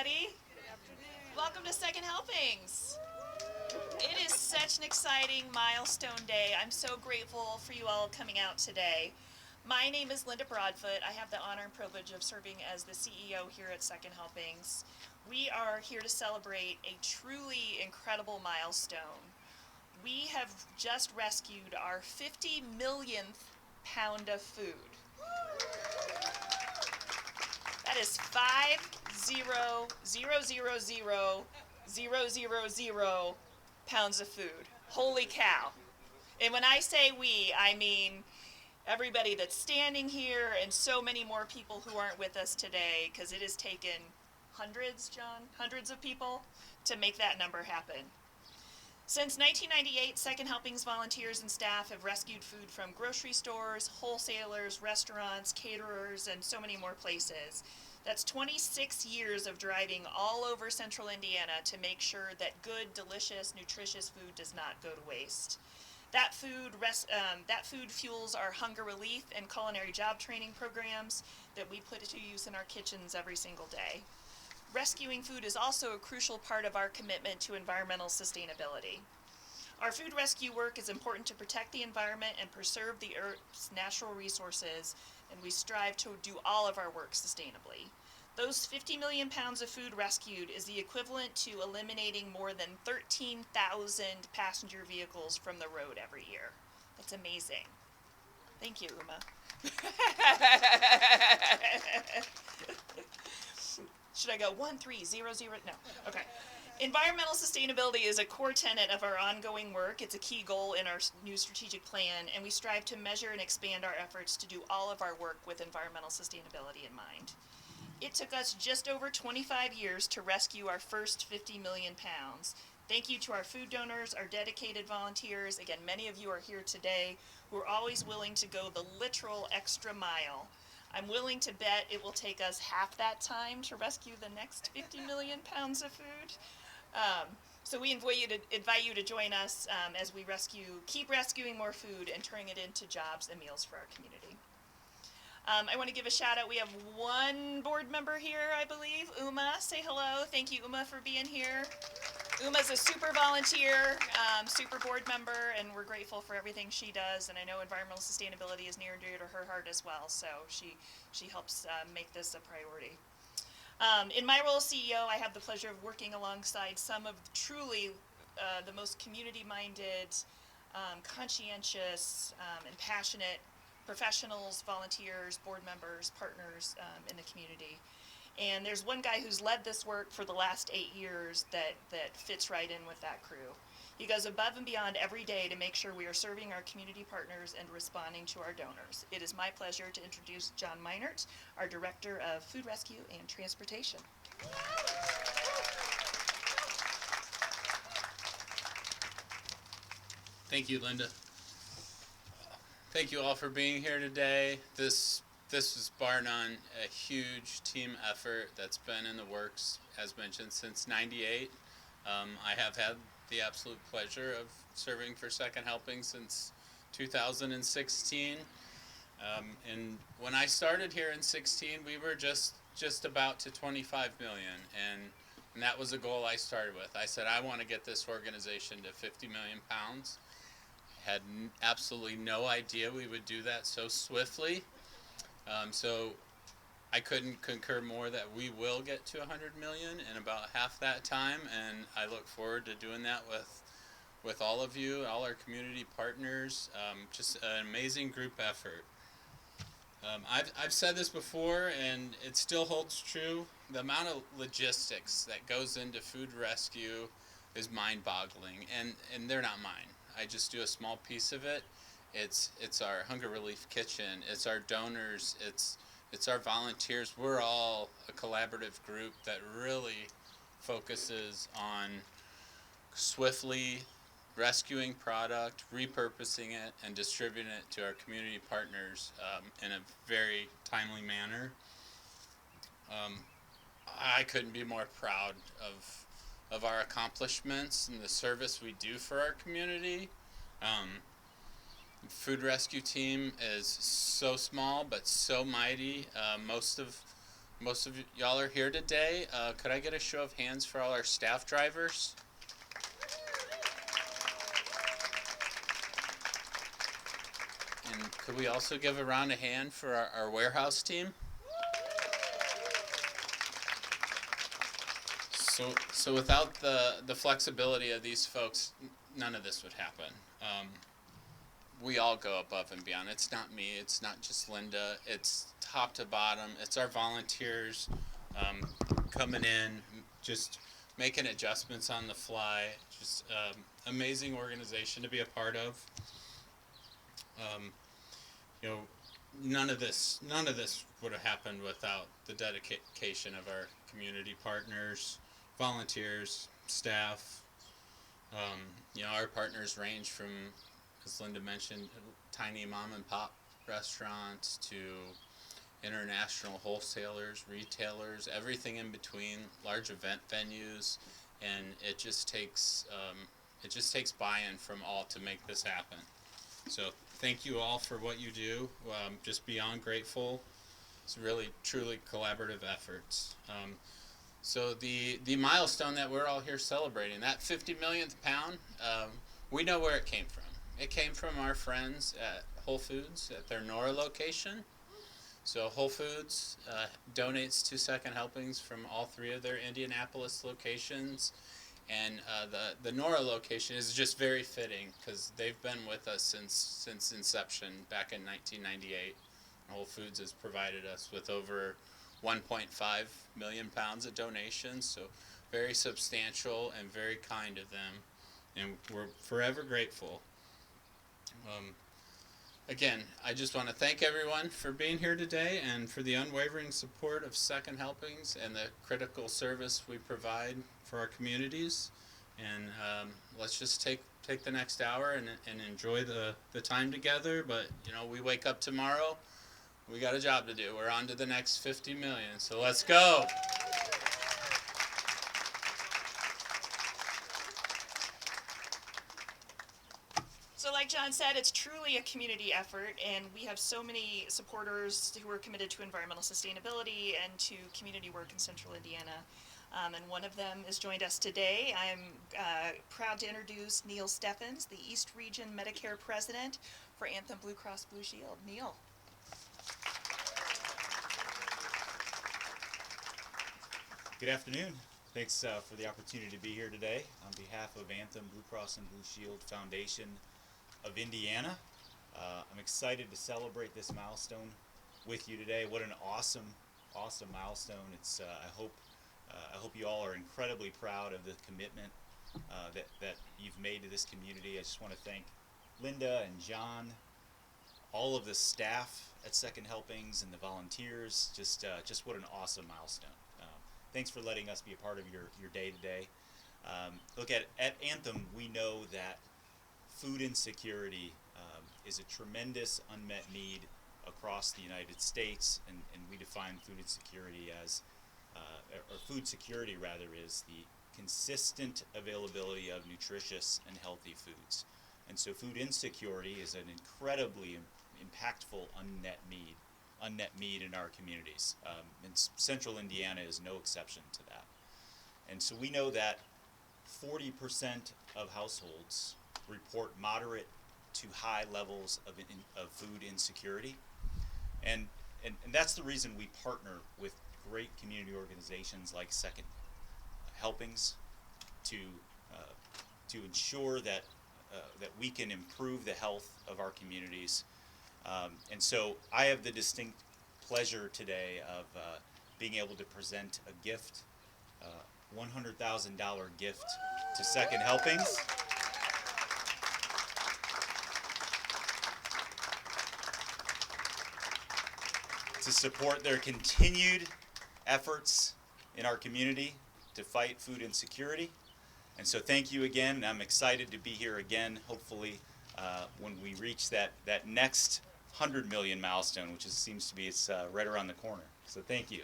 everybody. Welcome to Second Helpings. It is such an exciting milestone day. I'm so grateful for you all coming out today. My name is Linda Broadfoot. I have the honor and privilege of serving as the CEO here at Second Helpings. We are here to celebrate a truly incredible milestone. We have just rescued our 50 millionth pound of food. That is 5,000,000 pounds of food. Holy cow. And when I say we, I mean everybody that's standing here and so many more people who aren't with us today, because it has taken hundreds of people to make that number happen. Since 1998, Second Helpings volunteers and staff have rescued food from grocery stores, wholesalers, restaurants, caterers, and so many more places. That's 26 years of driving all over central Indiana to make sure that good, delicious, nutritious food does not go to waste. That food fuels our hunger relief and culinary job training programs that we put to use in our kitchens every single day. Rescuing food is also a crucial part of our commitment to environmental sustainability. Our food rescue work is important to protect the environment and preserve the Earth's natural resources, and we strive to do all of our work sustainably. Those 50 million pounds of food rescued is the equivalent to eliminating more than 13,000 passenger vehicles from the road every year. That's amazing. Thank you, Uma. Should I go 1300? No. Okay. Environmental sustainability is a core tenet of our ongoing work. It's a key goal in our new strategic plan, and we strive to measure and expand our efforts to do all of our work with environmental sustainability in mind. It took us just over 25 years to rescue our first 50 million pounds. Thank you to our food donors, our dedicated volunteers. Again, many of you are here today who are always willing to go the literal extra mile. I'm willing to bet it will take us half that time to rescue the next 50 million pounds of food. So we invite you to join us as we keep rescuing more food and turning it into jobs and meals for our community. I want to give a shout out. We have one board member here, I believe. Uma, say hello. Thank you, Uma, for being here. Uma's a super volunteer, super board member, and we're grateful for everything she does. And I know environmental sustainability is near and dear to her heart as well, so she helps make this a priority. In my role as CEO, I have the pleasure of working alongside some of truly the most community-minded, conscientious, and passionate professionals, volunteers, board members, partners in the community. And there's one guy who's led this work for the last 8 years that fits right in with that crew. He goes above and beyond every day to make sure we are serving our community partners and responding to our donors. It is my pleasure to introduce John Meinert, our Director of Food Rescue and Transportation. Thank you, Linda. Thank you all for being here today. This is bar none a huge team effort that's been in the works, as mentioned, since '98. I have had the absolute pleasure of serving for Second Helping since 2016. And when I started here in 16, we were just about to 25 million, and that was a goal I started with. I said I want to get this organization to 50 million pounds. Had absolutely no idea we would do that so swiftly. So I couldn't concur more that we will get to 100 million in about half that time, and I look forward to doing that with all of you, all our community partners. Just an amazing group effort. I've said this before, and it still holds true. The amount of logistics that goes into food rescue is mind-boggling, and they're not mine. I just do a small piece of it. It's our Hunger Relief Kitchen. It's our donors. It's our volunteers. We're all a collaborative group that really focuses on swiftly rescuing product, repurposing it, and distributing it to our community partners in a very timely manner. I couldn't be more proud of our accomplishments and the service we do for our community. Food rescue team is so small but so mighty. Most of Most of y'all are here today. Could I get a show of hands for all our staff drivers? And could we also give a round of hand for our warehouse team? So without the flexibility of these folks, none of this would happen. We all go above and beyond. It's not me. It's not just Linda. It's top to bottom. It's our volunteers coming in, just making adjustments on the fly. Just amazing organization to be a part of. You know, none of this would have happened without the dedication of our community partners, volunteers, staff. You know, our partners range from, as Linda mentioned, tiny mom and pop restaurants to international wholesalers, retailers, everything in between, large event venues, and it just takes buy-in from all to make this happen. So thank you all for what you do. Just beyond grateful. It's really, truly collaborative efforts. So the milestone that we're all here celebrating, that 50 millionth pound, we know where it came from. It came from our friends at Whole Foods at their Nora location. So Whole Foods donates to Second Helpings from all three of their Indianapolis locations. And the Nora location is just very fitting because they've been with us since inception back in 1998. Whole Foods has provided us with over 1.5 million pounds of donations, so very substantial and very kind of them, and we're forever grateful. Again, I just want to thank everyone for being here today and for the unwavering support of Second Helpings and the critical service we provide for our communities. And let's just take the next hour and enjoy the time together. But, you know, we wake up tomorrow, we got a job to do. We're on to the next 50 million, so let's go. So like John said, it's truly a community effort, and we have so many supporters who are committed to environmental sustainability and to community work in Central Indiana. And one of them has joined us today. I'm proud to introduce Neil Steffens, the East Region Medicare President for Anthem Blue Cross Blue Shield. Neil. Good afternoon. Thanks for the opportunity to be here today on behalf of Anthem Blue Cross and Blue Shield Foundation of Indiana. I'm excited to celebrate this milestone with you today. What an awesome milestone. It's I hope you all are incredibly proud of the commitment that you've made to this community. I just want to thank Linda and John, all of the staff at Second Helpings and the volunteers. Just what an awesome milestone. Thanks for letting us be a part of your day today. Look, at Anthem, we know that food insecurity is a tremendous unmet need across the United States, and we define food insecurity as, or food security rather, is the consistent availability of nutritious and healthy foods. And so food insecurity is an incredibly impactful unmet need in our communities. And Central Indiana is no exception to that. And so we know that 40% of households report moderate to high levels of food insecurity. And that's the reason we partner with great community organizations like Second Helpings to ensure that we can improve the health of our communities. And so I have the distinct pleasure today of being able to present a gift, $100,000 gift to Second Helpings. To support their continued efforts in our community to fight food insecurity. And so thank you again, and I'm excited to be here again, hopefully when we reach that next 100 million milestone, which seems to be right around the corner. So thank you.